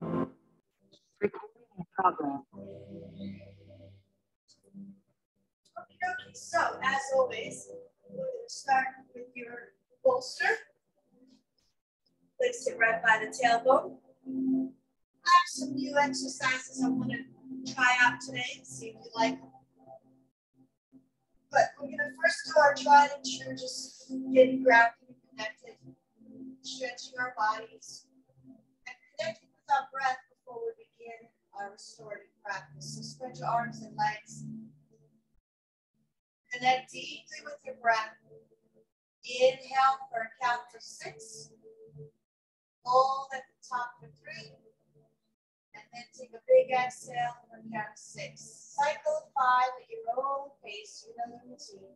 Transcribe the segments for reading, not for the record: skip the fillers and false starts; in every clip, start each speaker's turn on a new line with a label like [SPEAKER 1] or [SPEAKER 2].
[SPEAKER 1] Recording in progress.
[SPEAKER 2] Okay, so as always, we're going to start with your bolster. Place it right by the tailbone. I have some new exercises I want to try out today and see if you like them. But we're going to first do our tried and true, just getting grounded and connected, stretching our bodies, and connecting with our breath before we begin our restorative practice. So spread your arms and legs. Connect deeply with your breath. Inhale for a count for 6. Hold at the top for 3. And then take a big exhale for a count of 6. Cycle 5 at your own pace. You know the routine.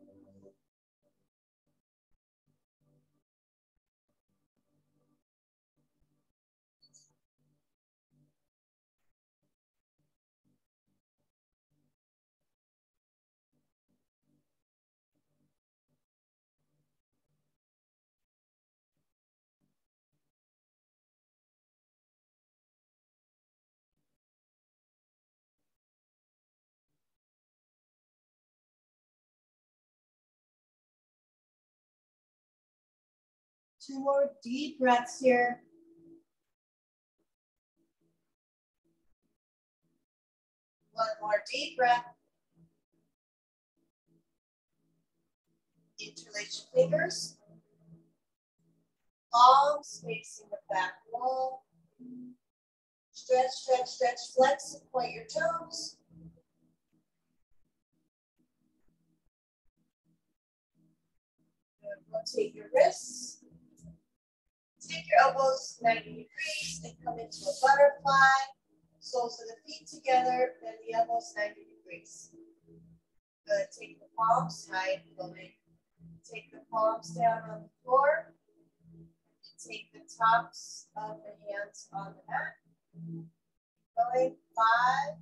[SPEAKER 2] Two more deep breaths here. One more deep breath. Interlace your fingers. Palms facing the back wall. Stretch, stretch, stretch, flex, and point your toes. Rotate your wrists. Take your elbows 90 degrees and come into a butterfly. Soles of the feet together, then the elbows 90 degrees. Good. Take the palms high and flowing. Take the palms down on the floor. And take the tops of the hands on the mat. Going 5,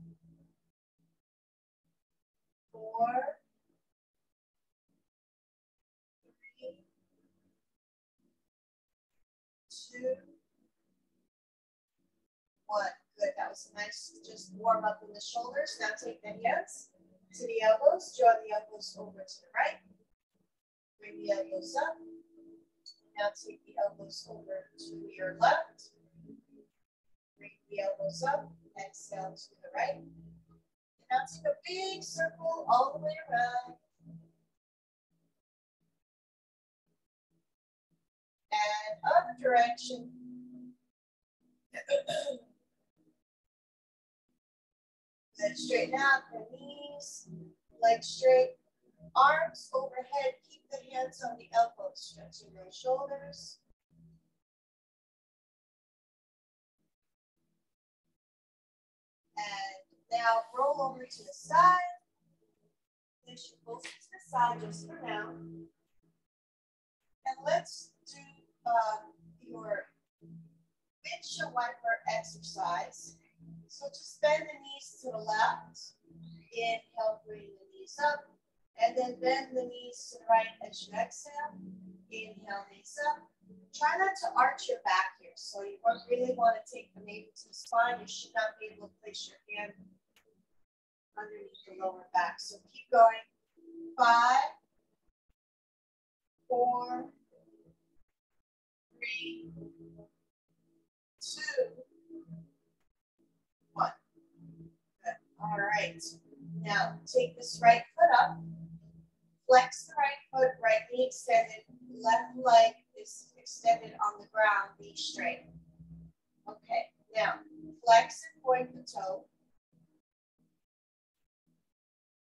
[SPEAKER 2] 4, 3, 2, 1. Good. That was nice. Just warm up in the shoulders. Now take the hands to the elbows. Draw the elbows over to the right. Bring the elbows up. Now take the elbows over to your left. Bring the elbows up. Exhale to the right. And now take a big circle all the way around. And other direction. Then straighten out the knees, legs straight, arms overhead. Keep the hands on the elbows, stretching those shoulders. And now roll over to the side. Place your both to the side just for now. And let's do your windshield wiper exercise. So just bend the knees to the left. Inhale, bring the knees up. And then bend the knees to the right as you exhale. Inhale, knees up. Try not to arch your back here. So you won't really want to take the navel to the spine. You should not be able to place your hand underneath the lower back. So keep going. 5, 4, 3, 2, 1. Good. All right. Now take this right foot up. Flex the right foot, right knee extended. Left leg is extended on the ground, knee straight. Okay. Now flex and point the toe.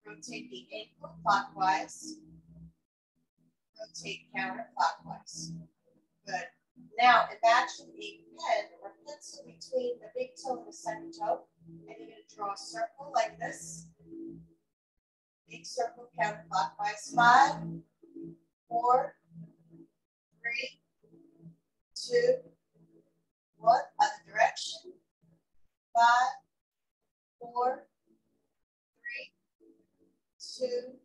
[SPEAKER 2] Rotate the ankle clockwise. Rotate counterclockwise. Good. Now imagine a pen or pencil between the big toe and the second toe. And you're going to draw a circle like this. Big circle counterclockwise. 5, 4, 3, 2, 1. Other direction. 5, 4, 3, 2,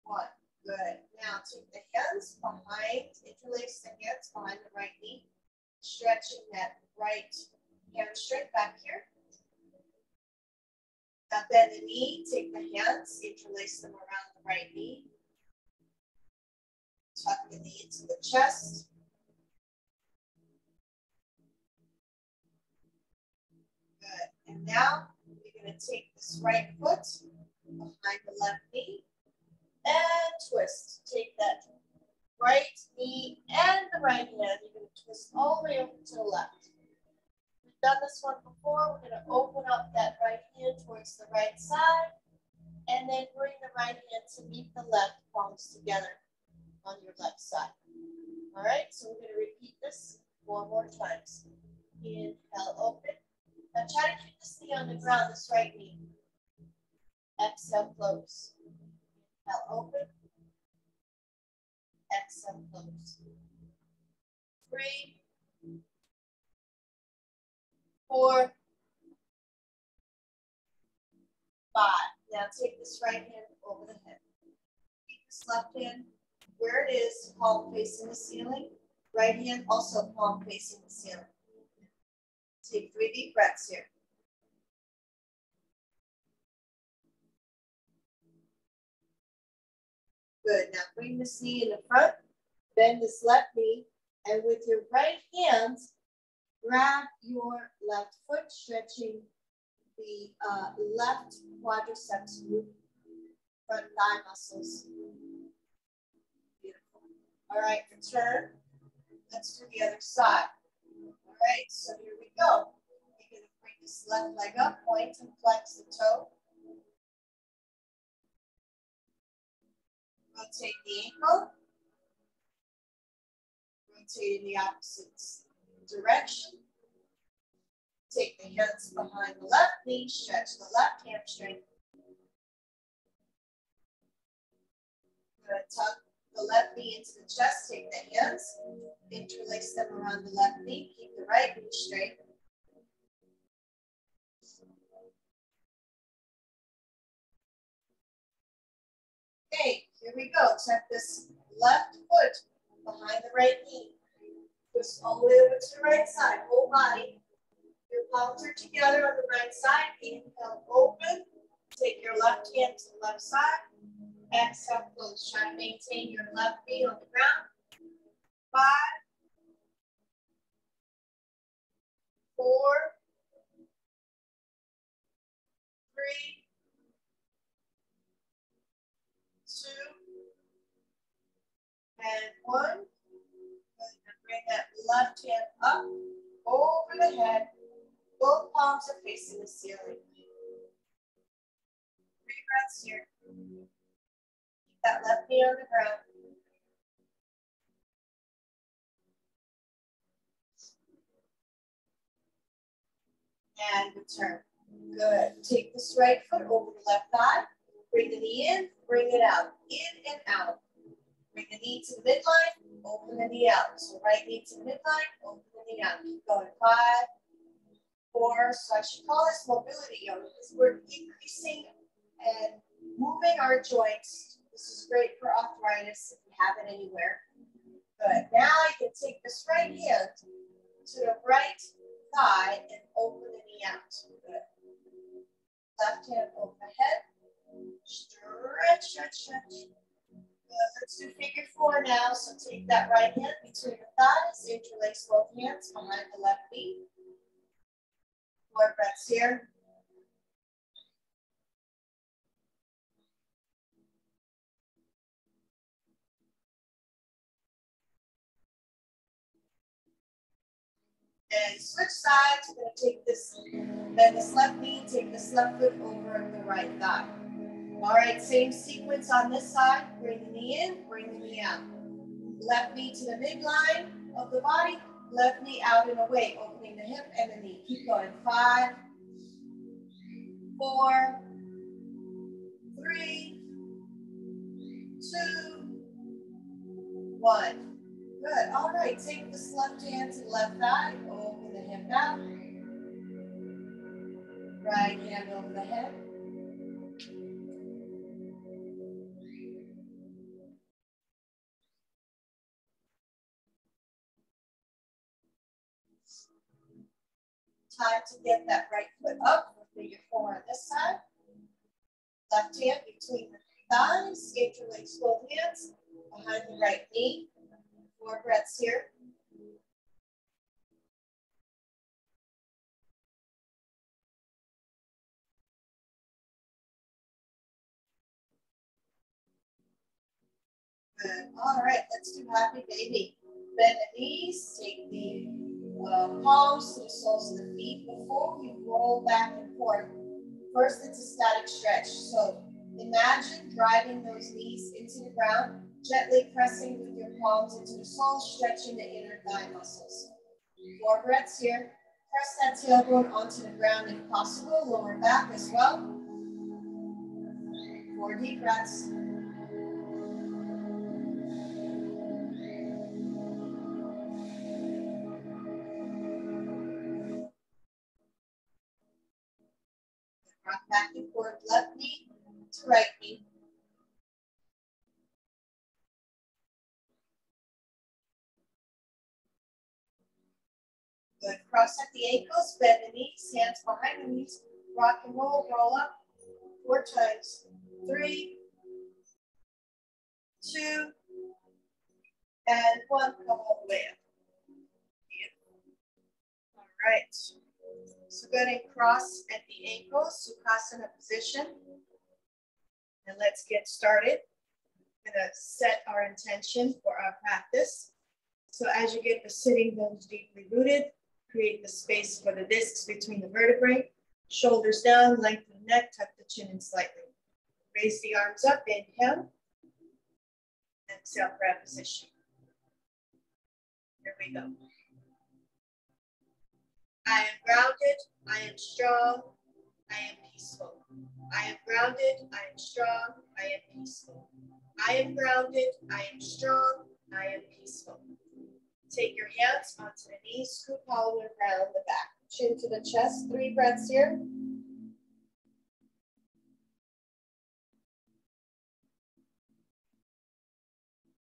[SPEAKER 2] 1. Good. Now take the hands behind, interlace the hands behind the right knee. stretching that right hamstring back here. Now bend the knee, take the hands, interlace them around the right knee. Tuck the knee into the chest. Good. And now you're going to take this right foot behind the left knee and twist. Take that right knee and the right hand. You're going to twist all the way over to the left. We've done this one before. We're going to open up that right hand towards the right side and then bring the right hand to meet the left palms together on your left side. All right, so we're going to repeat this 4 more times. Inhale, open. Now try to keep this knee on the ground, this right knee. Exhale, close. Inhale, open. Exhale, close. 3, 4, 5. Now take this right hand over the head. Keep this left hand where it is, palm facing the ceiling. Right hand also palm facing the ceiling. Take 3 deep breaths here. Good. Now bring this knee in the front. Bend this left knee. And with your right hand, grab your left foot, stretching the left quadriceps root, front thigh muscles. Beautiful. All right, return. Let's do the other side. All right, so here we go. You're going to bring this left leg up, point and flex the toe. Rotate the ankle. Rotate in the opposite direction. Take the hands behind the left knee, stretch the left hamstring. We're going to tuck the left knee into the chest, take the hands, interlace them around the left knee, keep the right knee straight. Okay, here we go. Tuck this left foot behind the right knee. Twist all the way over to the right side, whole body. Your palms are together on the right side. Inhale, open. Take your left hand to the left side. Exhale, close. Try to maintain your left knee on the ground. 5, 4, 3, 2, and 1. And bring that left hand up over the head. Both palms are facing the ceiling. 3 breaths here. Keep that left knee on the ground. And return. Good. Take this right foot over the left thigh. Bring the knee in, bring it out. In and out. Bring the knee to the midline, open the knee out. So right knee to the midline, open the knee out. Keep going. 5, 4. So I should call this mobility yoga because we're increasing and moving our joints. This is great for arthritis if you have it anywhere. Good. Now you can take this right hand to the right thigh and open the knee out. Good. Left hand over the head. Stretch, stretch, stretch. Good. Let's do figure 4 now. So take that right hand between the thighs, interlace both hands behind the left knee. 4 breaths here. And switch sides. We're going to take this, bend this left knee, take this left foot over the right thigh. All right, same sequence on this side. Bring the knee in, bring the knee out. Left knee to the midline of the body, left knee out and away, opening the hip and the knee. Keep going. 5, 4, 3, 2, 1. Good. All right, take this left hand to the left thigh, open the hip out. Right hand over the head. Time to get that right foot up. Figure 4 on this side. Left hand between the thighs. Interlace both hands behind the right knee. 4 breaths here. Good. All right, let's do happy baby. Bend the knees, take the palms to the soles of the feet before we roll back and forth. First, it's a static stretch. So imagine driving those knees into the ground, gently pressing with your palms into the soles, stretching the inner thigh muscles. 4 breaths here. Press that tailbone onto the ground if possible. Lower back as well. 4 deep breaths. Rock back and forth, left knee to right knee. Good. Cross at the ankles, bend the knees, hands behind the knees. Rock and roll, roll up. 4 times. 3, 2, and 1. Come all the way up. All right. So go ahead and cross at the ankles, Sukhasana position. And let's get started. I'm going to set our intention for our practice. So as you get the sitting bones deeply rooted, create the space for the discs between the vertebrae. Shoulders down, lengthen the neck, tuck the chin in slightly. Raise the arms up, inhale. Exhale, grab position. Here we go. I am grounded, I am strong, I am peaceful. I am grounded, I am strong, I am peaceful. I am grounded, I am strong, I am peaceful. Take your hands onto the knees, scoop all the way around the back. Chin to the chest, 3 breaths here.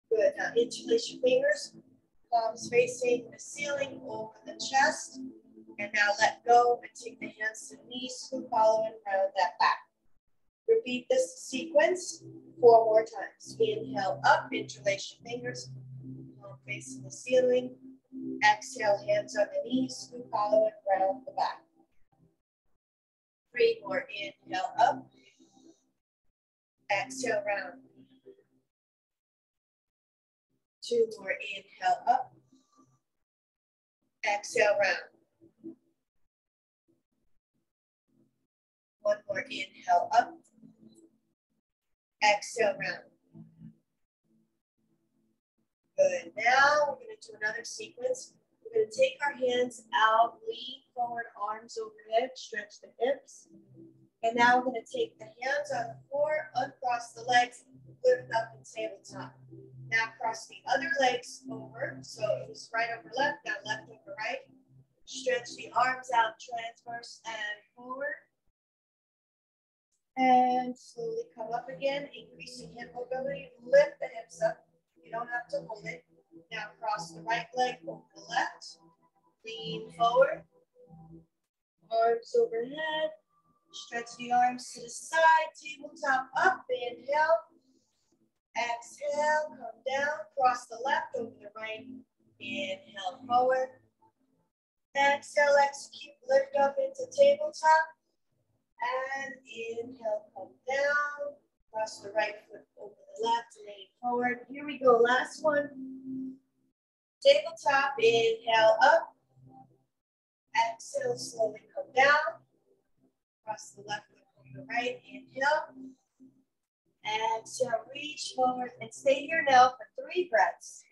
[SPEAKER 2] Good, now interlace your fingers, palms facing the ceiling over the chest. And now let go and take the hands to the knees, scoop all the way around that back. Repeat this sequence 4 more times. Inhale up, interlace your fingers, palm facing the ceiling. Exhale, hands on the knees, scoop all the way around the back. 3 more, inhale up. Exhale, round. 2 more, inhale up. Exhale, round. 1 more, inhale up. Exhale, round. Good. Now we're going to do another sequence. We're going to take our hands out, lean forward, arms overhead, stretch the hips. And now we're going to take the hands on the floor, uncross the legs, lift up and tabletop. Now cross the other legs over. So it was right over left, now left over right. Stretch the arms out, transverse and forward. And slowly come up again, increasing hip mobility. Lift the hips up. You don't have to hold it. Now cross the right leg over the left. Lean forward. Arms overhead. Stretch the arms to the side. Tabletop up. Inhale. Exhale. Come down. Cross the left over the right. Inhale forward. Exhale. Execute. Lift up into tabletop. And inhale, come down. Cross the right foot over the left, lean forward. Here we go, last one. Tabletop, inhale up. Exhale, slowly come down. Cross the left foot over the right, inhale. Exhale, reach forward and stay here now for 3 breaths.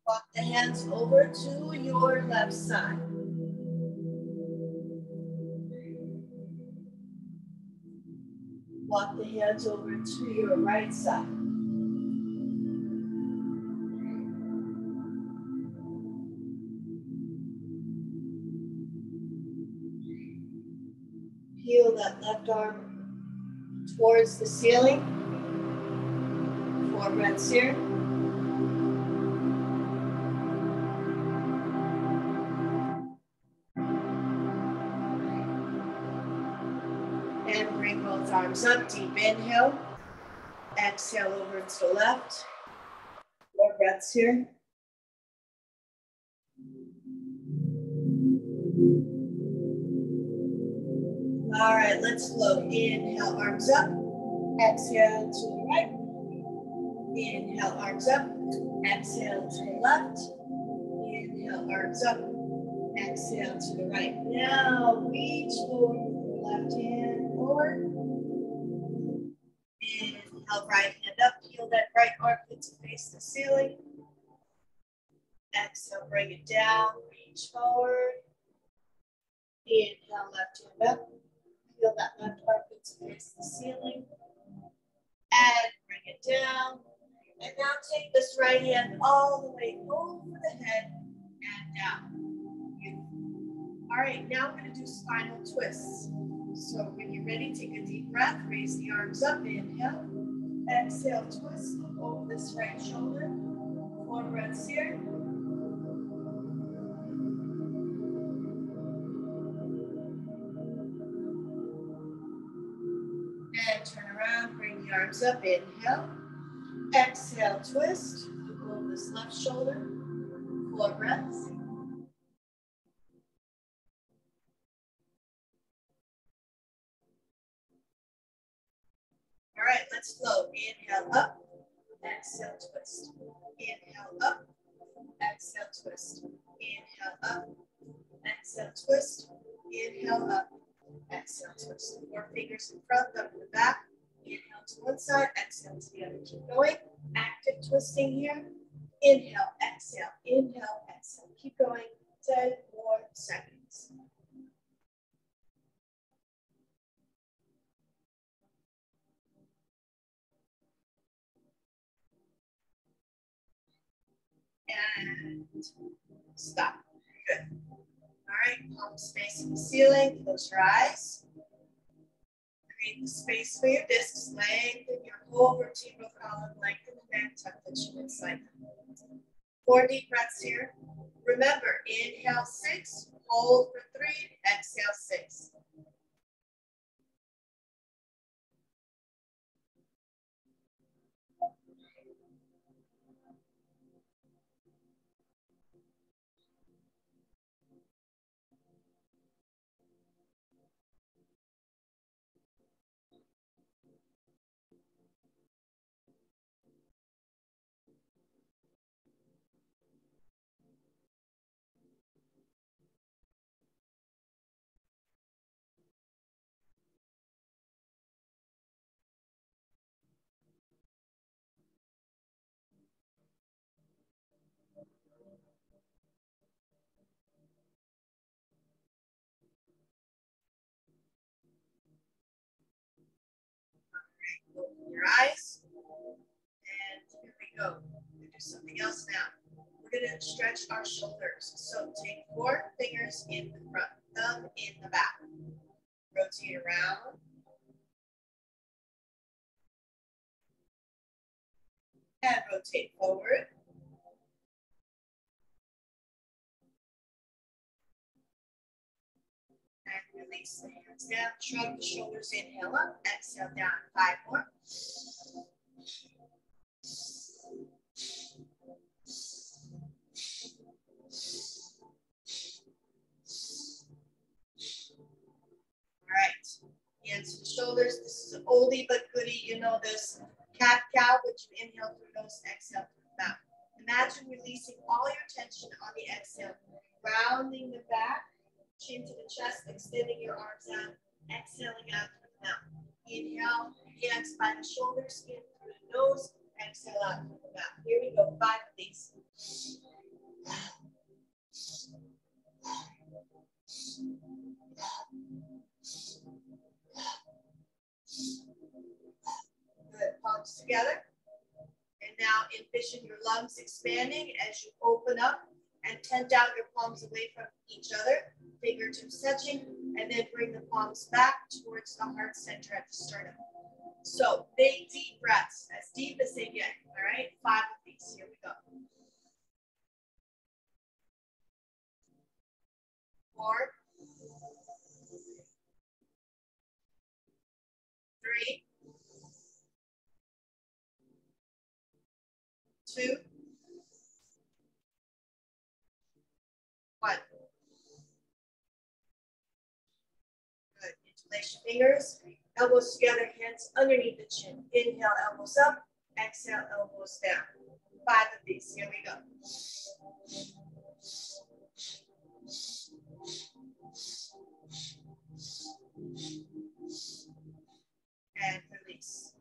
[SPEAKER 2] Walk the hands over to your left side. Walk the hands over to your right side. Peel that left arm towards the ceiling. 4 breaths here. And bring both arms up, deep inhale. Exhale over to the left. 4 breaths here. All right, let's flow. Inhale, arms up. Exhale to the right. Inhale, arms up. Exhale to the left. Inhale, arms up. Exhale to the right. Now reach forward with the left hand forward. Inhale, right hand up. Peel that right armpit to face the ceiling. Exhale, bring it down. Reach forward. Inhale, left hand up. Feel that left armpit to face the ceiling. And bring it down. And now take this right hand all the way over the head and down. Beautiful. All right, now we're going to do spinal twists. So when you're ready, take a deep breath. Raise the arms up. Inhale. Exhale, twist over this right shoulder. 4 breaths here. And turn around, bring the arms up, inhale. Exhale, twist, over this left shoulder. 4 breaths. All right, let's flow. Inhale up, exhale, twist. Inhale up, exhale, twist. Inhale up, exhale, twist. Inhale up, exhale, twist. 4 fingers in front, thumb in the back. Inhale to one side, exhale to the other. Keep going. Active twisting here. Inhale, exhale, inhale, exhale. Keep going. 10 more seconds. And stop. Good. All right, palms facing the ceiling. Close your eyes. Create the space for your discs. Lengthen your whole vertebral column. Lengthen the neck. Tuck the chin inside. 4 deep breaths here. Remember, inhale 6, hold for 3, exhale 6. Open your eyes. And here we go. We're going to do something else now. We're going to stretch our shoulders. So take 4 fingers in the front, thumb in the back. Rotate around. And rotate forward. And release the hands down. Shrug the shoulders. Inhale up. Exhale down. 5 more. All right. Hands to the shoulders. This is an oldie but goodie. You know this. Cat cow, which you inhale through the nose, exhale through the mouth. Imagine releasing all your tension on the exhale. Rounding the back, chin to the chest, extending your arms out, exhaling out through the mouth. Inhale, hands by the shoulders, in through the nose, exhale out through the mouth. Here we go, 5 of these. Good, palms together. And now envision your lungs expanding as you open up and tent out your palms away from each other, fingertips touching, and then bring the palms back towards the heart center at the sternum. So big, deep breaths, as deep as they get, all right? 5 of these, here we go. 4, 3, 2, 1. Good. Interlace your fingers, elbows together, hands underneath the chin. Inhale, elbows up. Exhale, elbows down. 5 of these. Here we go. And release.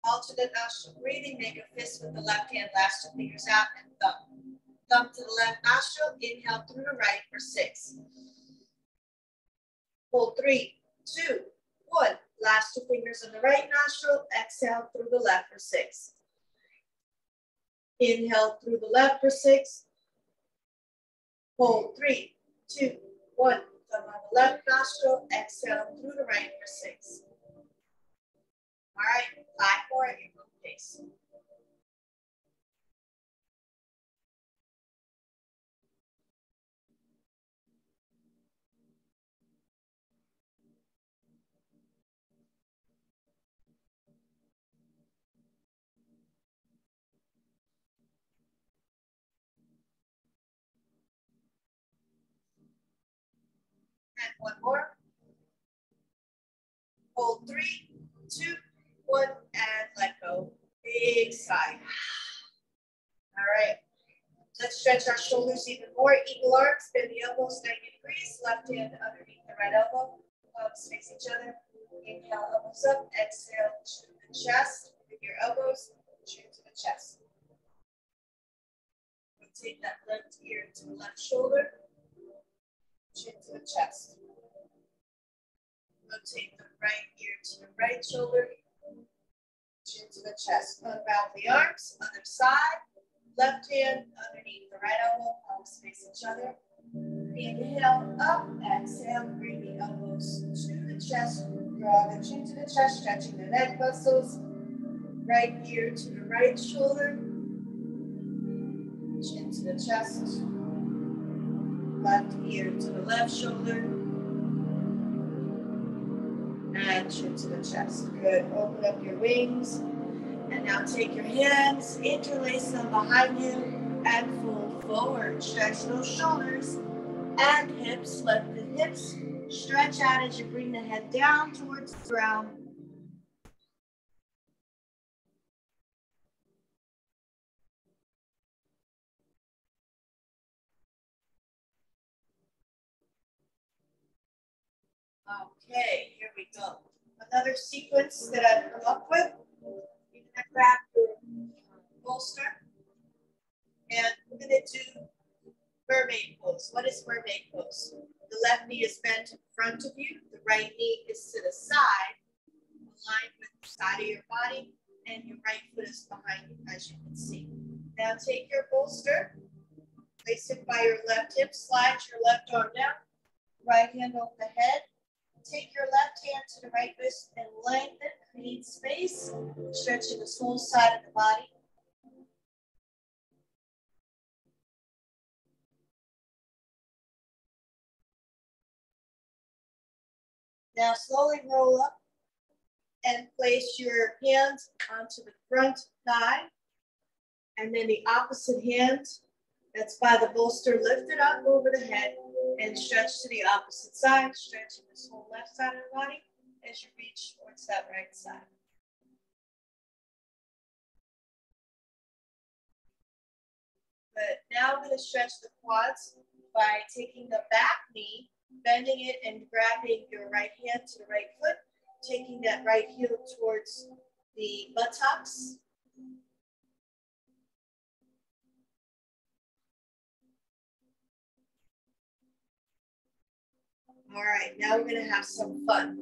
[SPEAKER 2] Alternate nostril breathing. Make a fist with the left hand. Last 2 fingers out and thumb. Thumb to the left nostril. Inhale through the right for 6. Hold 3, 2, 1. Last 2 fingers on the right nostril. Exhale through the left for 6. Inhale through the left for 6. Hold 3, 2, 1. Thumb on the left nostril. Exhale through the right for 6. All right, 5 more at your own pace. And 1 more. Hold 3, 2, 1, and let go. Big sigh. All right. Let's stretch our shoulders even more. Eagle arcs, bend the elbows 90 degrees. Left hand underneath the right elbow. Palms face each other. Inhale, elbows up. Exhale to the chest. With your elbows, chin to the chest. Rotate that left ear to the left shoulder. Chin to the chest. Rotate the right ear to the right shoulder. Chin to the chest. Unwrap the arms. Other side. Left hand underneath the right elbow. Palms face each other. Inhale up. Exhale. Bring the elbows to the chest. Draw the chin to the chest. Stretching the neck muscles. Right ear to the right shoulder. Chin to the chest. Left ear to the left shoulder. And chin to the chest. Good. Open up your wings. And now take your hands, interlace them behind you, and fold forward. Stretch those shoulders and hips. Let the hips stretch out as you bring the head down towards the ground. Okay, here we go. Another sequence that I've come up with. You're going to grab your bolster, and we're going to do mermaid pose. What is mermaid pose? The left knee is bent in front of you. The right knee is to the side, aligned with the side of your body, and your right foot is behind you, as you can see. Now take your bolster, place it by your left hip, slide your left arm down, right hand over the head. Take your left hand to the right wrist and lengthen, create space, stretching the whole side of the body. Now slowly roll up and place your hands onto the front thigh. And then the opposite hand that's by the bolster, lift it up over the head and stretch to the opposite side, stretching this whole left side of the body as you reach towards that right side. Good. Now I'm going to stretch the quads by taking the back knee, bending it and grabbing your right hand to the right foot, taking that right heel towards the buttocks. All right, now we're going to have some fun.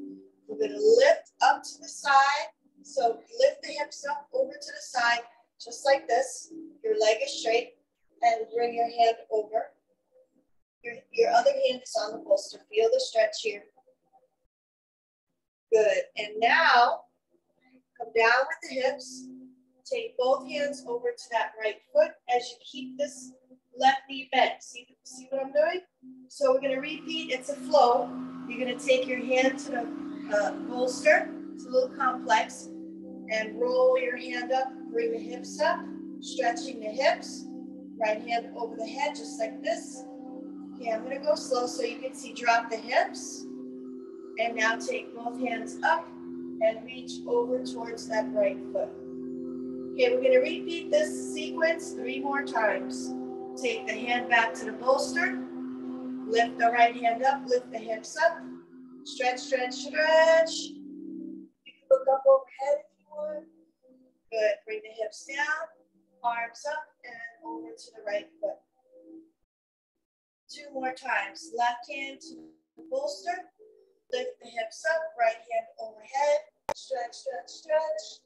[SPEAKER 2] We're going to lift up to the side. So lift the hips up over to the side, just like this. Your leg is straight, and bring your hand over. Your other hand is on the bolster. Feel the stretch here. Good. And now Come down with the hips. Take both hands over to that right foot as you keep this left knee bent. See what I'm doing? So we're going to repeat. It's a flow. You're going to take your hand to the bolster. It's a little complex. And roll your hand up. Bring the hips up. Stretching the hips. Right hand over the head, just like this. Okay, I'm going to go slow so you can see. Drop the hips. And now take both hands up and reach over towards that right foot. Okay, we're going to repeat this sequence 3 more times. Take the hand back to the bolster. Lift the right hand up, lift the hips up. Stretch, stretch, stretch. You can look up overhead if you want. Good, bring the hips down, arms up, and over to the right foot. 2 more times. Left hand to the bolster. Lift the hips up, right hand overhead. Stretch, stretch, stretch.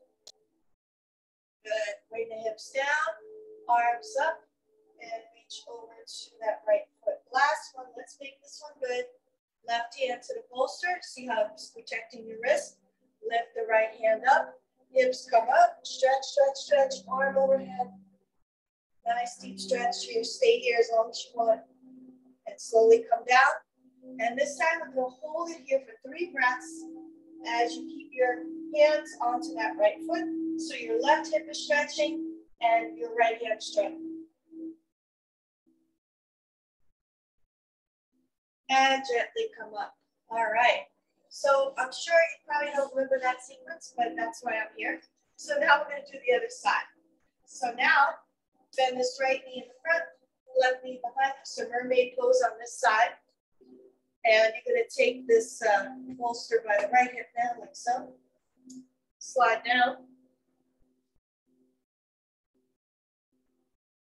[SPEAKER 2] Good. Bring the hips down, arms up, and reach over to that right foot. Last one. Let's make this one good. Left hand to the bolster. See how it's protecting your wrist. Lift the right hand up. Hips come up. Stretch, stretch, stretch. Arm overhead. Nice deep stretch here. Stay here as long as you want. And slowly come down. And this time we're going to hold it here for 3 breaths as you keep your hands onto that right foot. So your left hip is stretching and your right hand stretching. And gently come up. All right. So I'm sure you probably don't remember that sequence, but that's why I'm here. So now we're going to do the other side. So now bend this right knee in the front, left knee behind you. So mermaid pose on this side. And you're going to take this bolster by the right hip now, like so. Slide down.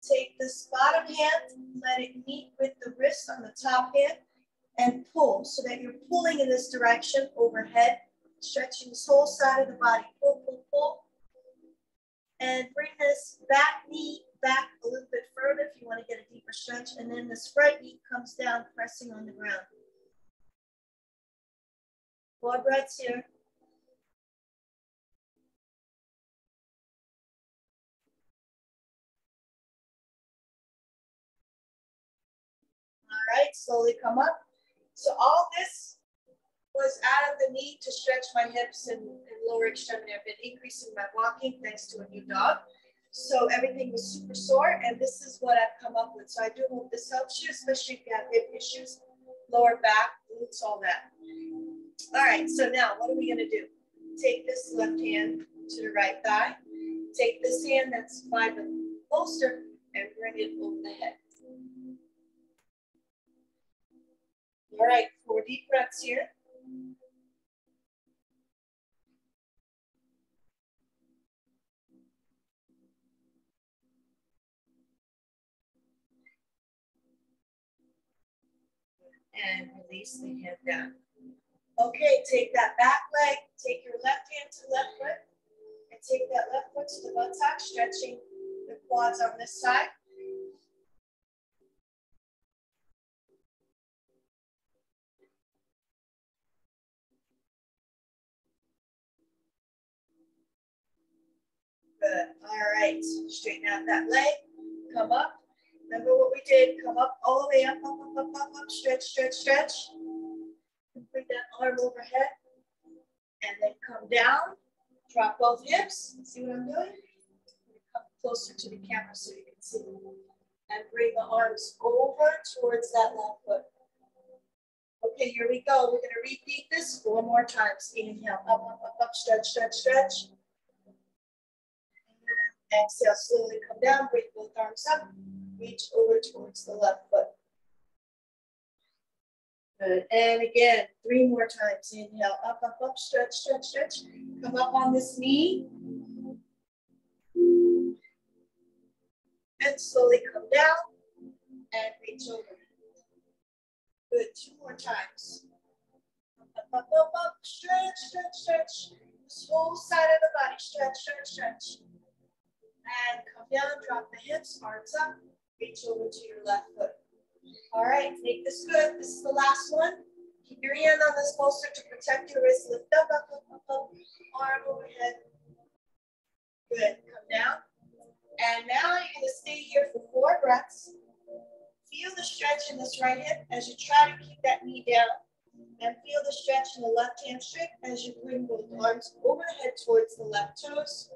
[SPEAKER 2] Take this bottom hand, let it meet with the wrist on the top hand, and pull so that you're pulling in this direction overhead, stretching this whole side of the body. Pull, pull, pull. And bring this back knee back a little bit further if you want to get a deeper stretch. And then this front knee comes down, pressing on the ground. 4 breaths here. All right, slowly come up. So all this was out of the need to stretch my hips and lower extremity. I've been increasing my walking thanks to a new dog. So everything was super sore, and this is what I've come up with. So I do hope this helps you, especially if you have hip issues, lower back, glutes, all that. All right, so now what are we gonna do? Take this left hand to the right thigh. Take this hand that's by the bolster and bring it over the head. All right, 4 deep breaths here. And release the hand down. Okay, take that back leg, take your left hand to the left foot, and take that left foot to the buttock, stretching the quads on this side. Good. All right. Straighten out that leg. Come up. Remember what we did. Come up all the way up, up, up, up, up, up. Stretch, stretch, stretch. And bring that arm overhead. And then come down. Drop both hips. See what I'm doing? Come closer to the camera so you can see. And bring the arms over towards that left foot. Okay, here we go. We're going to repeat this 4 more times. Inhale. Up, up, up, up. Stretch, stretch, stretch. Exhale, slowly come down, bring both arms up, reach over towards the left foot. Good, and again, 3 more times. Inhale, up, up, up, stretch, stretch, stretch. Come up on this knee. And slowly come down and reach over. Good, 2 more times. Up, up, up, up, stretch, stretch, stretch. This whole side of the body, stretch, stretch, stretch. And come down, drop the hips, arms up, reach over to your left foot. All right, make this good. This is the last one. Keep your hand on this bolster to protect your wrist. Lift up, up, up, up, up. Arm overhead. Good, come down. And now you're gonna stay here for 4 breaths. Feel the stretch in this right hip as you try to keep that knee down. And feel the stretch in the left hamstring as you bring both arms overhead towards the left toes.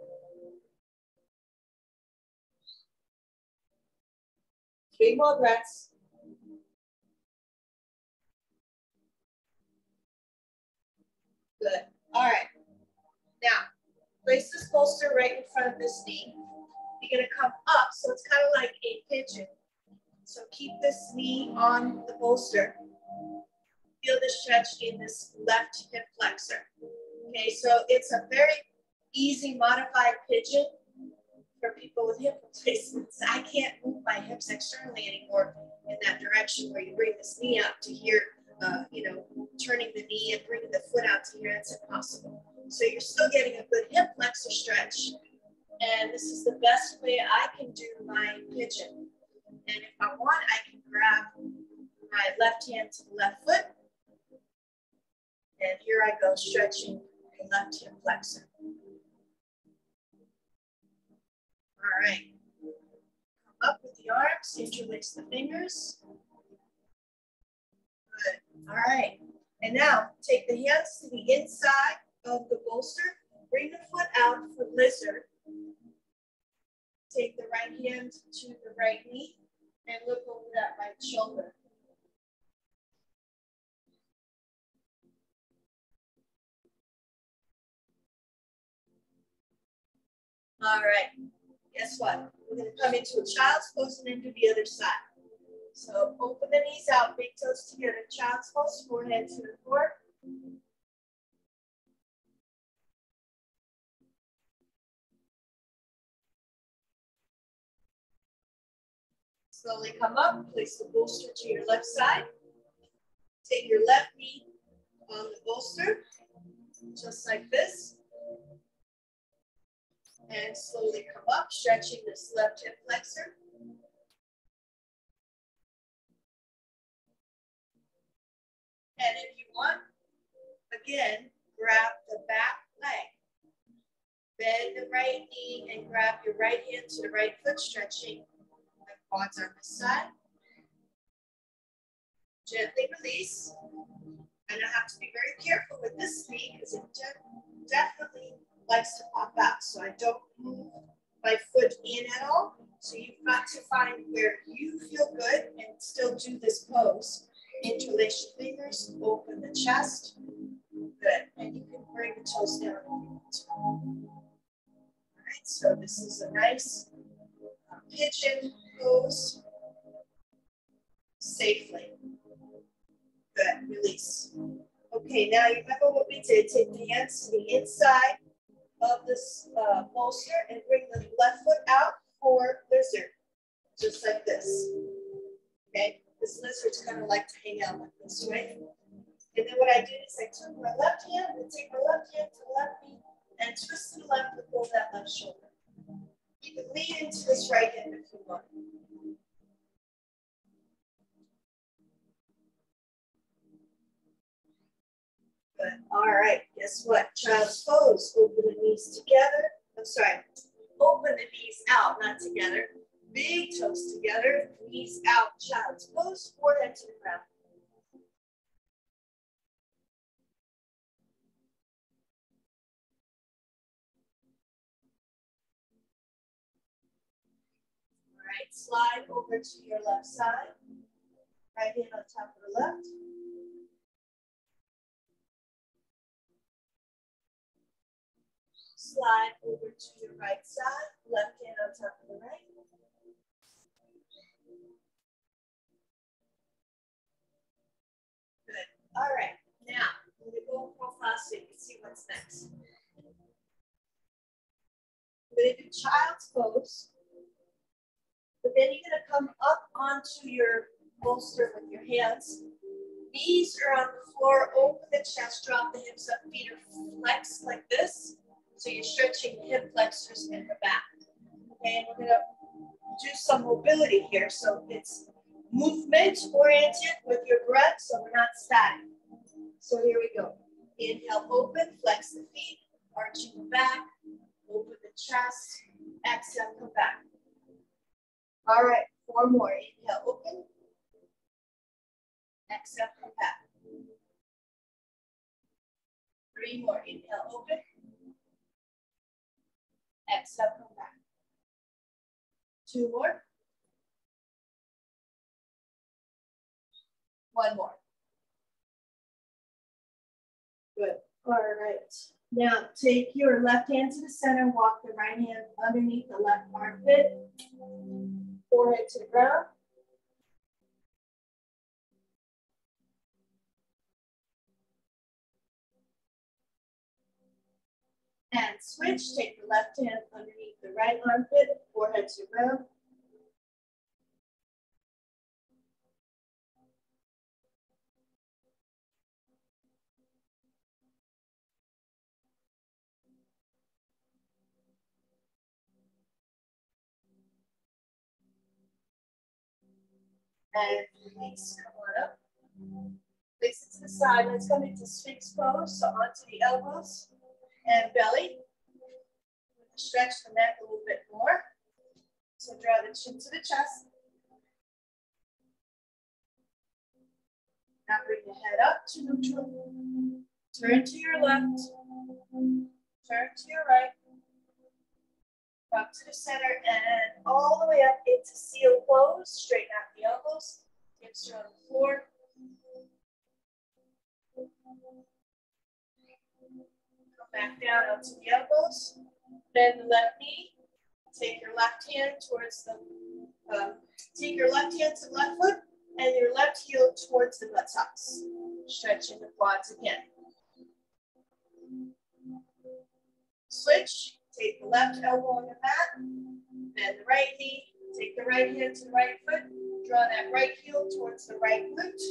[SPEAKER 2] 3 more breaths. Good. All right. Now, place this bolster right in front of this knee. You're going to come up, so it's kind of like a pigeon. So keep this knee on the bolster. Feel the stretch in this left hip flexor. Okay, so it's a very easy modified pigeon for people with hip replacements. I can't move my hips externally anymore in that direction where you bring this knee out to here, turning the knee and bringing the foot out to here. It's impossible. So you're still getting a good hip flexor stretch. And this is the best way I can do my pigeon. And if I want, I can grab my left hand to the left foot. And here I go, stretching my left hip flexor. All right. Come up with the arms, interlace the fingers. Good. All right. And now take the hands to the inside of the bolster. Bring the foot out for lizard. Take the right hand to the right knee and look over that right shoulder. All right. Guess what? We're going to come into a child's pose and then do the other side. So open the knees out, big toes together. Child's pose, forehead to the floor. Slowly come up, place the bolster to your left side. Take your left knee on the bolster, just like this. And slowly come up, stretching this left hip flexor. And if you want, again, grab the back leg. Bend the right knee and grab your right hand to the right foot, stretching the quads on this side. Gently release. And I have to be very careful with this knee because it definitely likes to pop out. So I don't move my foot in at all. So you've got to find where you feel good and still do this pose. Interlace your fingers, open the chest. Good. And you can bring the toes down if you want to. All right, so this is a nice pigeon pose safely. Good, release. Okay, now you remember what we did. Take the hands to the inside of this bolster and bring the left foot out for lizard, just like this. Okay, this lizard's kind of like to hang out like this, right? And then what I did is I took my left hand and take my left hand to the left knee and twist to the left to pull that left shoulder. You can lean into this right hand if you want. Good. All right, guess what? Child's pose. Open the knees together. I'm sorry. Open the knees out, not together. Big toes together, knees out. Child's pose, forehead to the ground. All right, slide over to your left side. Right hand on top of the left. Slide over to your right side. Left hand on top of the right. Good. All right. Now, I'm going to go profile so you can see what's next. I'm going to do child's pose. But then you're going to come up onto your bolster with your hands. Knees are on the floor. Open the chest. Drop the hips up. Feet are flexed like this. So you're stretching the hip flexors in the back. Okay, and we're going to do some mobility here. So it's movement oriented with your breath, so we're not static. So here we go. Inhale, open, flex the feet, arching the back. Open the chest. Exhale, come back. All right, 4 more. Inhale, open. Exhale, come back. 3 more. Inhale, open. Exhale, come back. 2 more. 1 more. Good. All right. Now take your left hand to the center. Walk the right hand underneath the left armpit. Forehead to the ground. And switch. Take the left hand underneath the right armpit. Forehead to the ground. And release. Come on up. Face it to the side. Let's come into Sphinx pose. So onto the elbows and belly. Stretch the neck a little bit more. So draw the chin to the chest. Now bring the head up to neutral. Turn to your left. Turn to your right. Up to the center and all the way up into seal pose. Straighten out the elbows. Hips are on the floor. Come back down onto the elbows. Bend the left knee. Take your left hand towards the take your left hand to the left foot and your left heel towards the buttocks. Stretching the quads again. Switch. Take the left elbow on the mat. Bend the right knee. Take the right hand to the right foot. Draw that right heel towards the right glute.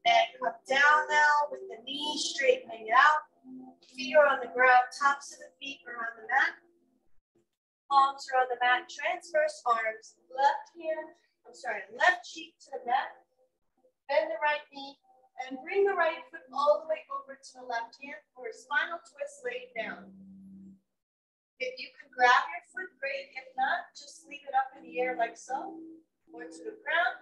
[SPEAKER 2] And come down now with the knees straightening it out. Feet are on the ground, tops of the feet are on the mat. Palms are on the mat, transverse arms, left cheek to the mat. Bend the right knee and bring the right foot all the way over to the left hand for a spinal twist laid down. If you can grab your foot, great. If not, just leave it up in the air like so, or to the ground.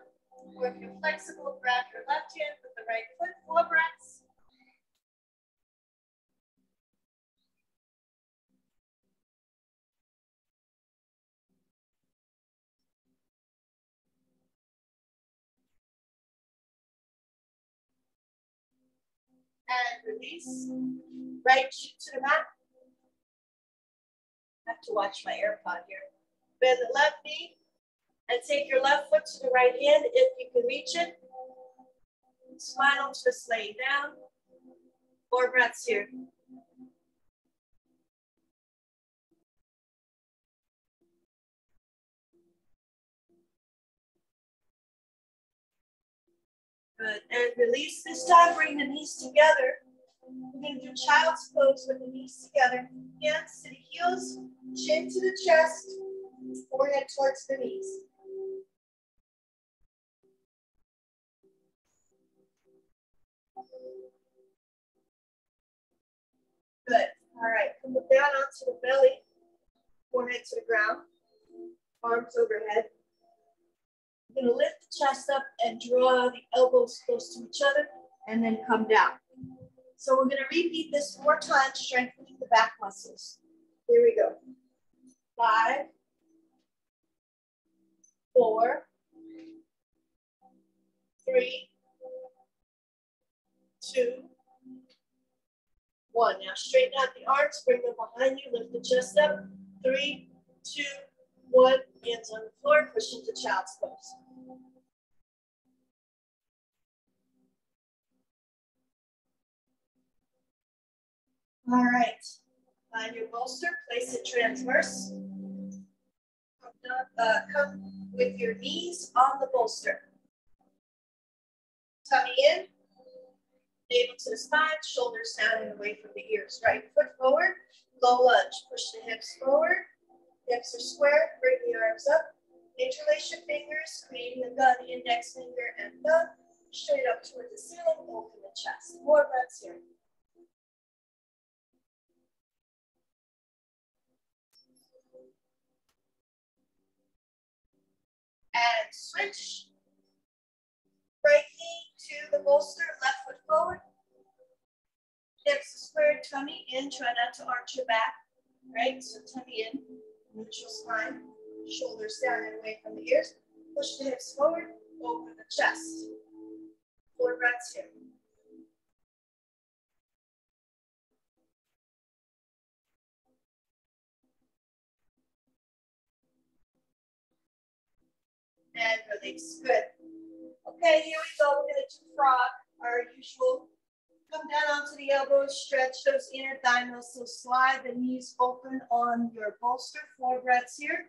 [SPEAKER 2] Or if you're flexible, grab your left hand with the right foot, 4 breaths. And release. Right cheek to the mat. I have to watch my AirPod here. Bend the left knee and take your left foot to the right hand if you can reach it. Spinal twist laying down. 4 breaths here. Good. And release this time. Bring the knees together. We're going to do child's pose with the knees together. Hands to the heels, chin to the chest, forehead towards the knees. Good. All right. Come down onto the belly, forehead to the ground, arms overhead. We're going to lift the chest up and draw the elbows close to each other and then come down. So we're going to repeat this 4 times, strengthening the back muscles. Here we go. 5, 4, 3, 2, 1. Now straighten out the arms, bring them behind you, lift the chest up. 3, 2, 1. Hands on the floor, push into child's pose. All right. Find your bolster, place it transverse. Come with your knees on the bolster. Tummy in, navel to the spine, shoulders down and away from the ears. Right foot forward, low lunge. Push the hips forward, hips are square, bring the arms up. Interlace your fingers, creating a gun, index finger and thumb. Straight up toward the ceiling, open the chest. 4 breaths here. And switch. Right knee to the bolster, left foot forward. Hips to square, tummy in. Try not to arch your back. Right, so tummy in, neutral spine, shoulders down and away from the ears. Push the hips forward, open the chest. 4 breaths here. And release. Good. Okay, here we go. We're going to do frog, our usual. Come down onto the elbows, stretch those inner thigh muscles, slide the knees open on your bolster. 4 breaths here.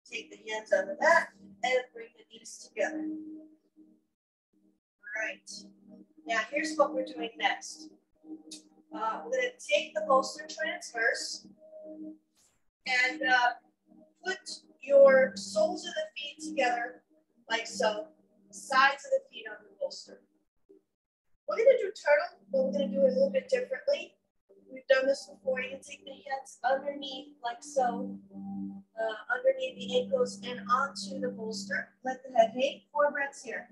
[SPEAKER 2] Take the hands on the mat and bring the knees together. All right. Now here's what we're doing next. We're going to take the bolster transverse and put your soles of the feet together like so, sides of the feet on the bolster. We're going to do turtle, but we're going to do it a little bit differently. We've done this before. You can take the hands underneath like so, underneath the ankles and onto the bolster. Let the head hang. 4 breaths here.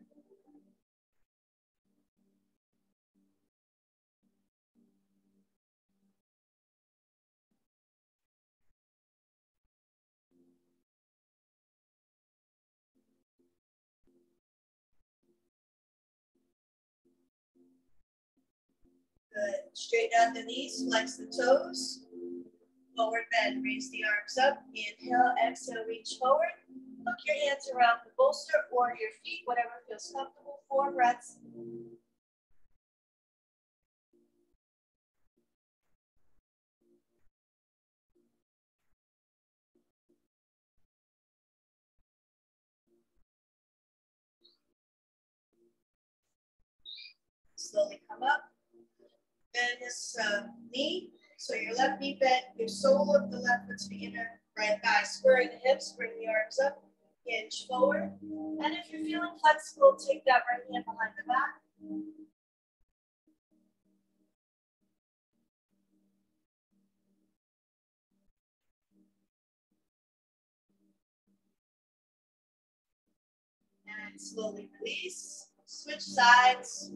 [SPEAKER 2] Good. Straighten out the knees, flex the toes. Forward bend, raise the arms up. Inhale, exhale, reach forward. Hook your hands around the bolster or your feet, whatever feels comfortable. 4 breaths. Slowly come up. Bend this knee. So your left knee bent, your sole of the left foot to the inner right thigh. Squaring the hips, bring the arms up. Hinge forward. And if you're feeling flexible, take that right hand behind the back. And slowly release. Switch sides.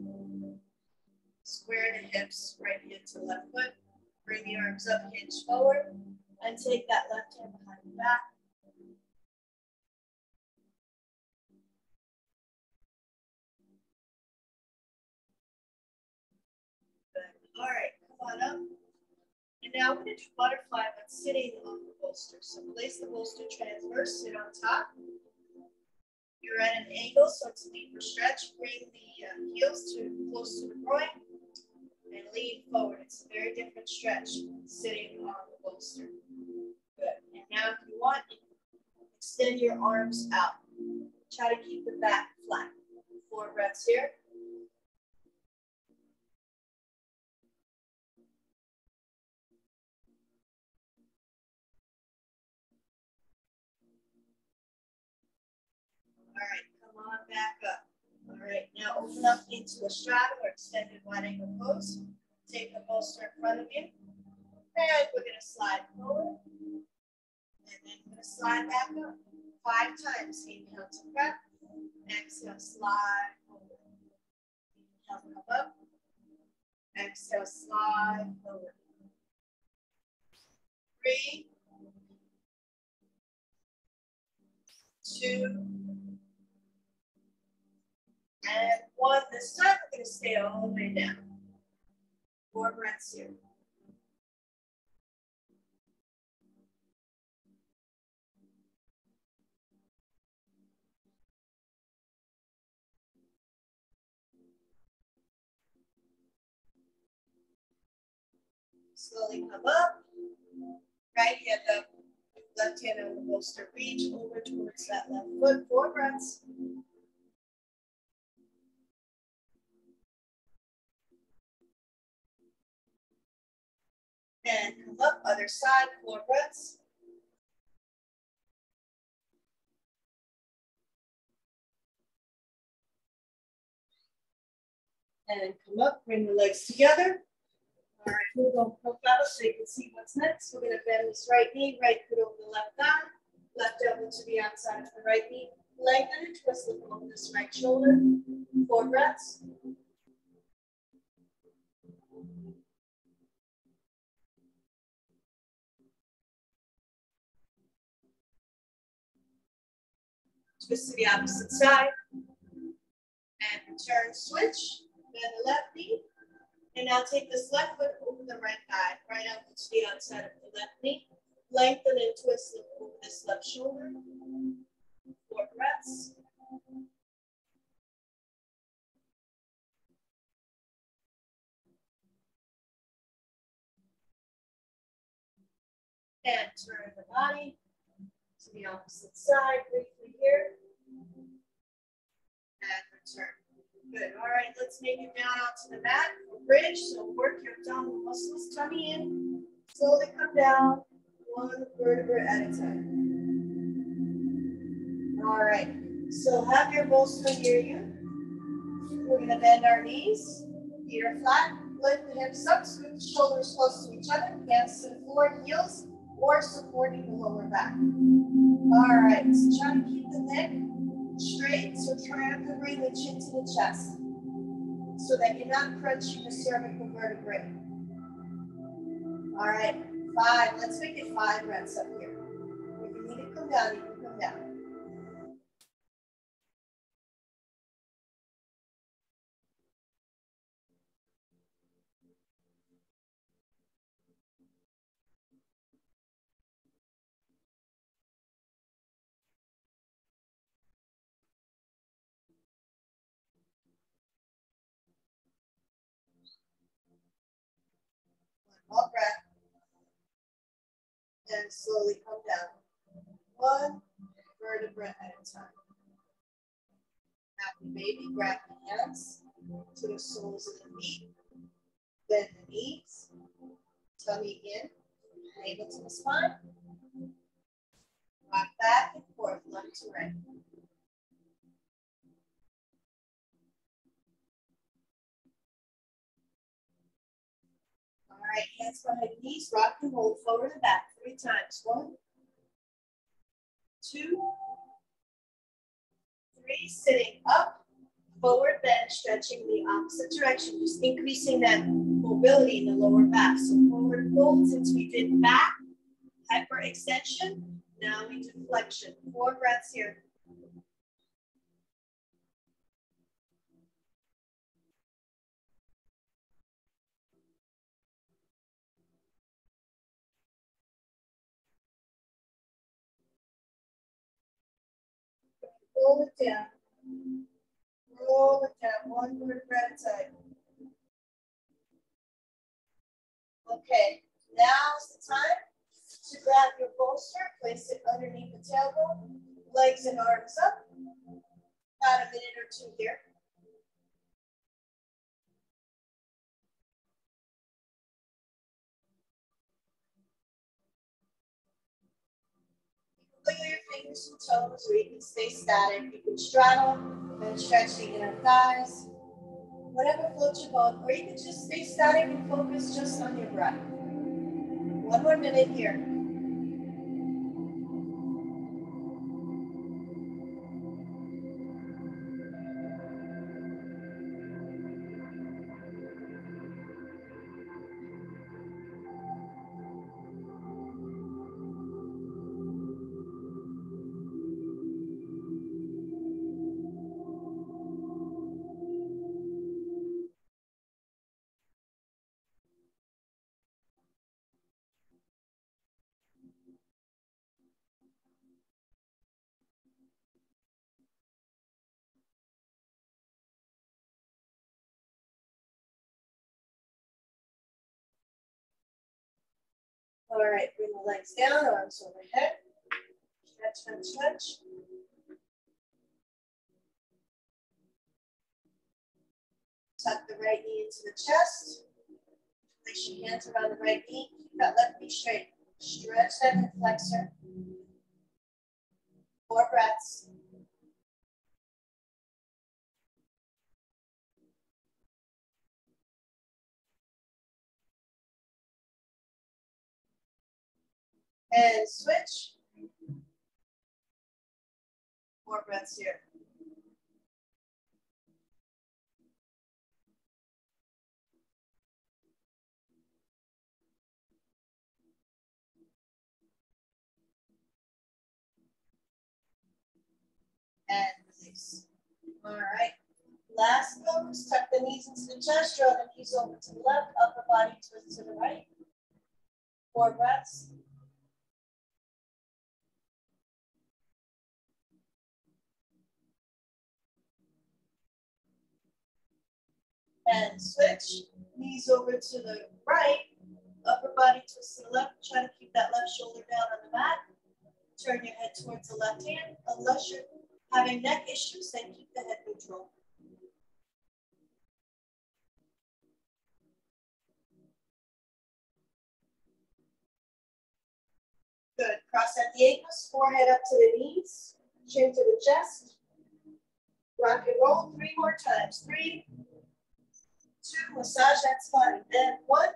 [SPEAKER 2] Square the hips, right hand to left foot. Bring the arms up, hinge forward. And take that left hand behind the back. Good. All right, come on up. And now we're going to do butterfly, but sitting on the bolster. So place the bolster transverse, sit on top. You're at an angle, so it's a deeper stretch. Bring the heels to close to the groin and lean forward. It's a very different stretch sitting on the bolster. Good. And now if you want, extend your arms out. Try to keep the back flat. 4 breaths here. All right, come on back up. All right, now open up into a straddle or extended wide angle pose. Take the bolster in front of you. And we're going to slide forward. And then we're going to slide back up 5 times. Inhale to prep. Exhale, slide forward. Inhale, come up. Exhale, slide forward. 3, 2, and 1. This time we're going to stay all the way down. 4 breaths here. Slowly come up. Right hand up. Left hand on the bolster. Reach over towards that left foot. 4 breaths. And come up, other side, 4 breaths. And come up, bring the legs together. All right, we'll go profile so you can see what's next. We're gonna bend this right knee, right foot over the left thigh, left elbow to the outside of the right knee. Lengthen and twist the over this right shoulder. 4 breaths. Twist to the opposite side. And return, switch. Bend the left knee. And now take this left foot over the right thigh, right elbow to the outside of the left knee. Lengthen and twist over this left shoulder. 4 breaths. And turn the body to the opposite side, briefly here. And return. Good. All right, let's make it down onto the mat for bridge. So work your abdominal muscles, tummy in. Slowly come down, 1 vertebra at a time. All right, so have your bolster near you. We're going to bend our knees. Feet are flat. Lift the hips up, scoot the shoulders close to each other. Hands to the floor, heels, or supporting the lower back. All right, so try to keep the neck straight. So try to bring the chin to the chest so that you're not crunching the cervical vertebrae. All right, 5. Let's make it 5 breaths up here. If you need to come down, you can come down. One more breath. And slowly come down. 1 vertebra at a time. Happy baby, grab the hands to the soles of the feet. Bend the knees. Tummy in. Navel to the spine. Rock back and forth, left to right. All right, hands behind knees. Rock and hold forward and back 3 times. 1, 2, 3. Sitting up, forward bend, stretching the opposite direction, just increasing that mobility in the lower back. So forward fold, since we did back, hyperextension, now we do flexion. 4 breaths here. Roll it down. Roll it down. 1 vertebra at a time. Okay, now's the time to grab your bolster, place it underneath the tailbone, legs and arms up. About a minute or 2 here. Wiggle your fingers and toes, or you can stay static. You can straddle and stretch the inner thighs. Whatever floats your boat, or you can just stay static and focus just on your breath. 1 more minute here. All right, bring the legs down, arms overhead. Stretch, stretch, stretch. Tuck the right knee into the chest. Place your hands around the right knee. Keep that left knee straight. Stretch that hip flexor. 4 breaths. And switch. 4 breaths here. And release. All right. Last pose. Tuck the knees into the chest. Draw the knees over to the left. Upper body twist to the right. 4 breaths. And switch. Knees over to the right. Upper body twist to the left. Try to keep that left shoulder down on the mat. Turn your head towards the left hand. Unless you're having neck issues, then keep the head neutral. Good. Cross at the ankles, forehead up to the knees, chin to the chest. Rock and roll 3 more times. 3, 2, massage that spine. And 1.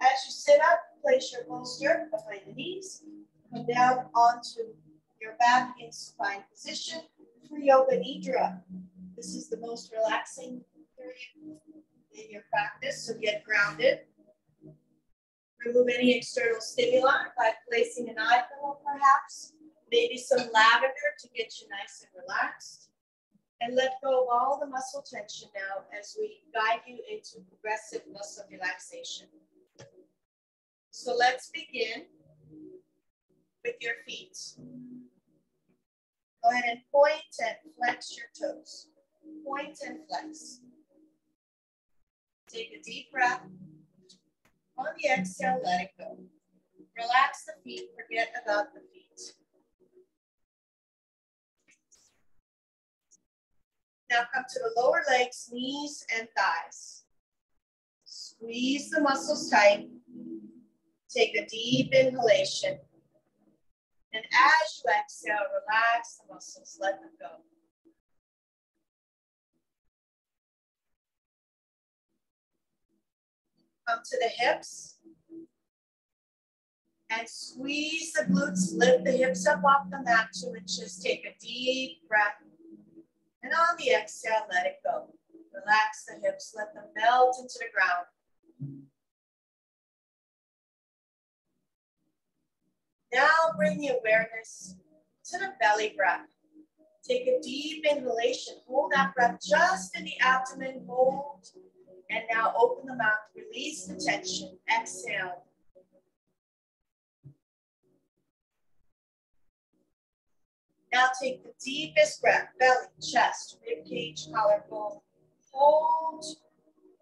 [SPEAKER 2] As you sit up, place your bolster behind the knees. Come down onto your back in supine position for yoga nidra. This is the most relaxing period in your practice, so get grounded. Remove any external stimuli by placing an eye pillow perhaps, maybe some lavender to get you nice and relaxed. And let go of all the muscle tension now as we guide you into progressive muscle relaxation. So let's begin with your feet. Go ahead and point and flex your toes. Point and flex. Take a deep breath. On the exhale, let it go. Relax the feet, forget about the feet. Now come to the lower legs, knees and thighs. Squeeze the muscles tight. Take a deep inhalation. And as you exhale, relax the muscles, let them go. Come to the hips. And squeeze the glutes, lift the hips up off the mat 2 inches. Take a deep breath. And on the exhale, let it go. Relax the hips, let them melt into the ground. Now bring the awareness to the belly breath. Take a deep inhalation. Hold that breath just in the abdomen. Hold. And now open the mouth. Release the tension. Exhale. Now take the deepest breath. Belly, chest, rib cage, collarbone. Hold.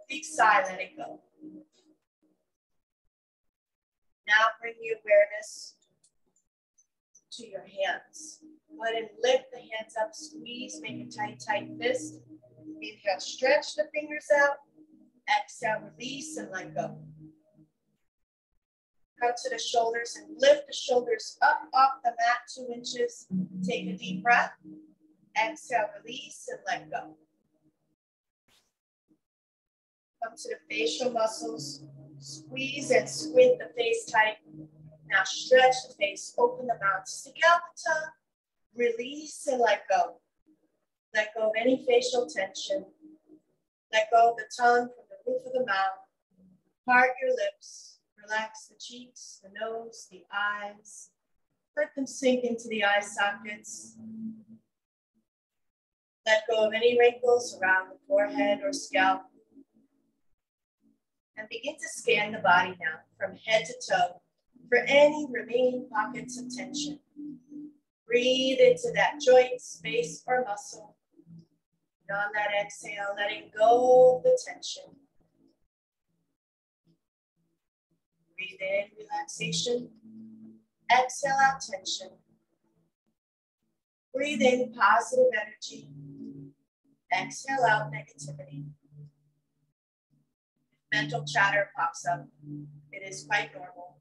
[SPEAKER 2] Big sigh. Let it go. Now bring the awareness to your hands. Go ahead and lift the hands up, squeeze, make a tight, tight fist. Inhale, stretch the fingers out. Exhale, release and let go. Come to the shoulders and lift the shoulders up off the mat 2 inches. Take a deep breath. Exhale, release and let go. Come to the facial muscles. Squeeze and squint the face tight. Now stretch the face, open the mouth, stick out the tongue, release and let go. Let go of any facial tension. Let go of the tongue from the roof of the mouth. Part your lips, relax the cheeks, the nose, the eyes. Let them sink into the eye sockets. Let go of any wrinkles around the forehead or scalp. And begin to scan the body now from head to toe for any remaining pockets of tension. Breathe into that joint, space, or muscle. And on that exhale, letting go of the tension. Breathe in relaxation. Exhale out tension. Breathe in positive energy. Exhale out negativity. mental chatter pops up. It is quite normal.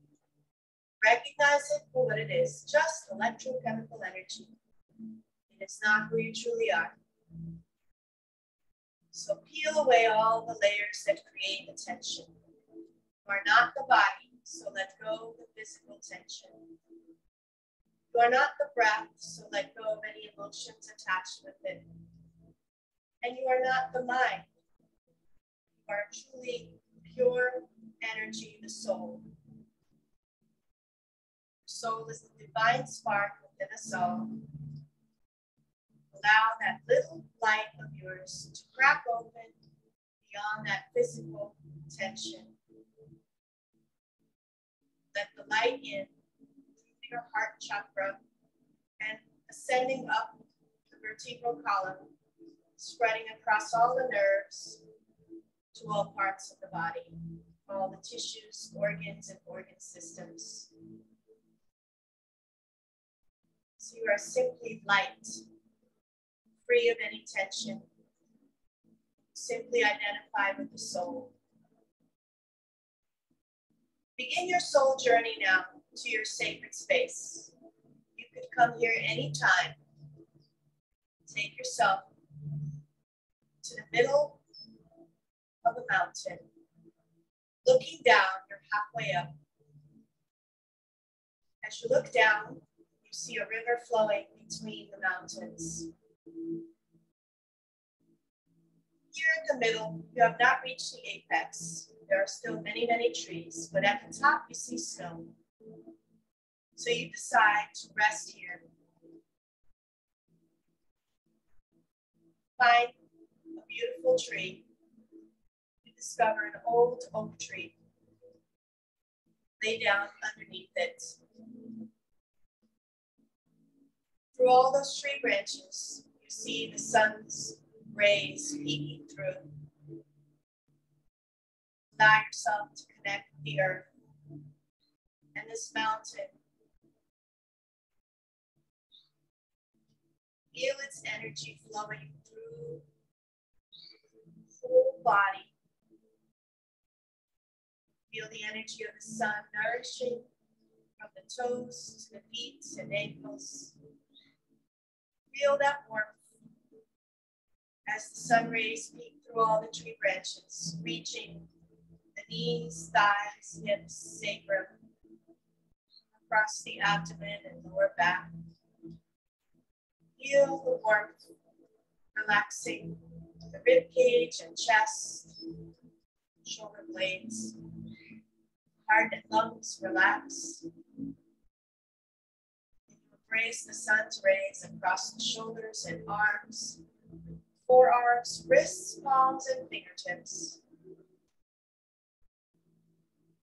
[SPEAKER 2] Recognize it for what it is, just electrochemical energy. It is not who you truly are. So peel away all the layers that create the tension. You are not the body, so let go of the physical tension. You are not the breath, so let go of any emotions attached with it. And you are not the mind. You are truly pure energy, the soul. Soul is the divine spark within us all. Allow that little light of yours to crack open beyond that physical tension. Let the light in through your heart chakra and ascending up the vertebral column, spreading across all the nerves to all parts of the body, all the tissues, organs, and organ systems. So you are simply light, free of any tension. Simply identify with the soul. Begin your soul journey now to your sacred space. You could come here anytime. Take yourself to the middle of a mountain. Looking down, you're halfway up. As you look down, you see a river flowing between the mountains. Here in the middle, you have not reached the apex. There are still many, many trees, but at the top you see snow. So you decide to rest here. Find a beautiful tree. You discover an old oak tree. Lay down underneath it. Through all those tree branches, you see the sun's rays peeking through. Allow yourself to connect with the earth and this mountain. Feel its energy flowing through the whole body. Feel the energy of the sun nourishing from the toes to the feet and ankles. Feel that warmth as the sun rays peek through all the tree branches, reaching the knees, thighs, hips, sacrum, across the abdomen and lower back. Feel the warmth relaxing the rib cage and chest, shoulder blades. Heart and lungs relax. Embrace the sun's rays across the shoulders and arms, forearms, wrists, palms, and fingertips.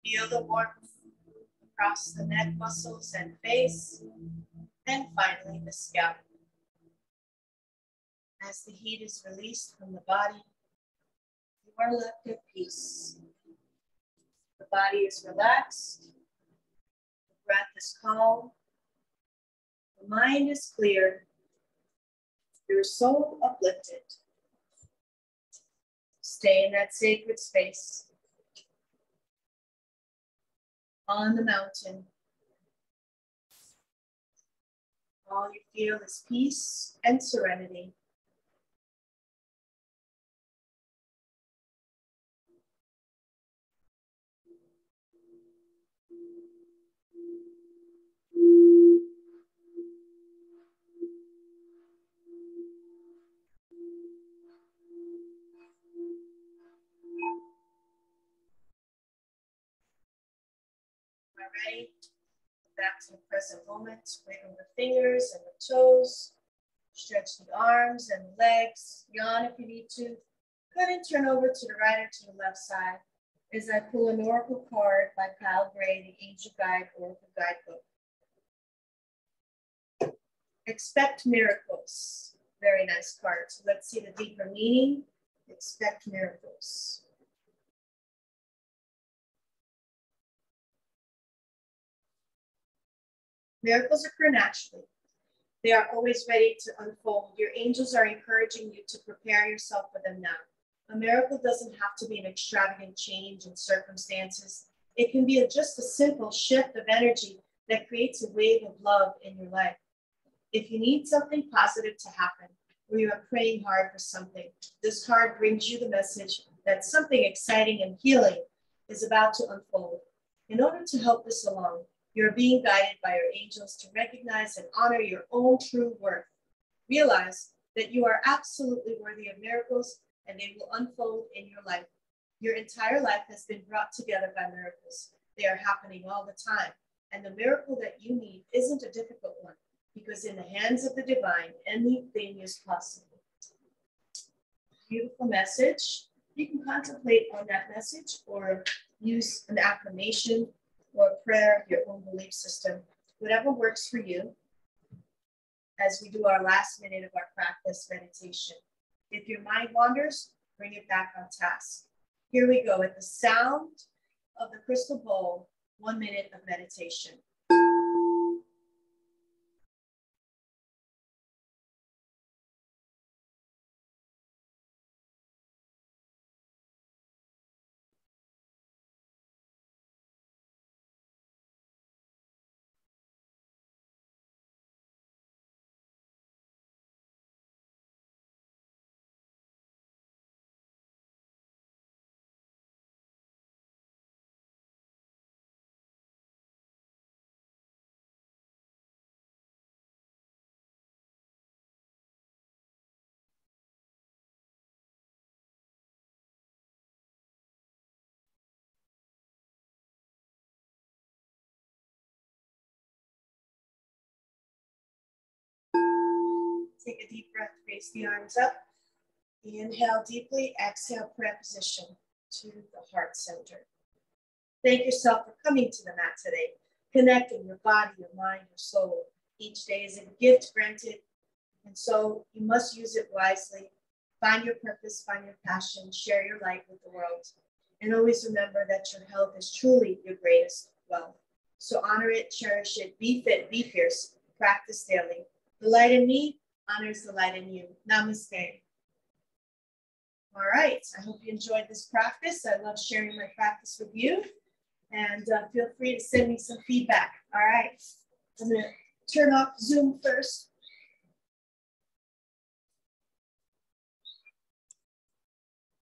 [SPEAKER 2] Feel the warmth across the neck muscles and face, and finally the scalp. As the heat is released from the body, you are left at peace. The body is relaxed, the breath is calm, the mind is clear, your soul uplifted. Stay in that sacred space. On the mountain, all you feel is peace and serenity. Ready? Back to the present moment. Wiggle the fingers and the toes. Stretch the arms and the legs. Yawn if you need to. Go ahead and turn over to the right or to the left side as I pull an oracle card by Kyle Gray, the Angel Guide Oracle Guidebook. Expect miracles. Very nice card. So let's see the deeper meaning. Expect miracles. Miracles occur naturally. They are always ready to unfold. Your angels are encouraging you to prepare yourself for them now. A miracle doesn't have to be an extravagant change in circumstances. It can be just a simple shift of energy that creates a wave of love in your life. If you need something positive to happen, or you are praying hard for something, this card brings you the message that something exciting and healing is about to unfold. In order to help this along, you're being guided by your angels to recognize and honor your own true worth. Realize that you are absolutely worthy of miracles, and they will unfold in your life. Your entire life has been brought together by miracles. They are happening all the time. And the miracle that you need isn't a difficult one, because in the hands of the divine, anything is possible. Beautiful message. You can contemplate on that message or use an affirmation or prayer, your own belief system, whatever works for you, as we do our last minute of our practice meditation. If your mind wanders, bring it back on task. Here we go. At the sound of the crystal bowl, 1 minute of meditation. Take a deep breath, raise the arms up. Inhale deeply, exhale, prayer position to the heart center. Thank yourself for coming to the mat today, connecting your body, your mind, your soul. Each day is a gift granted, and so you must use it wisely. Find your purpose, find your passion, share your light with the world. And always remember that your health is truly your greatest wealth. So honor it, cherish it, be fit, be fierce, practice daily. The light in me honors the light in you. Namaste. All right, I hope you enjoyed this practice. I love sharing my practice with you. And feel free to send me some feedback. All right, I'm gonna turn off Zoom first.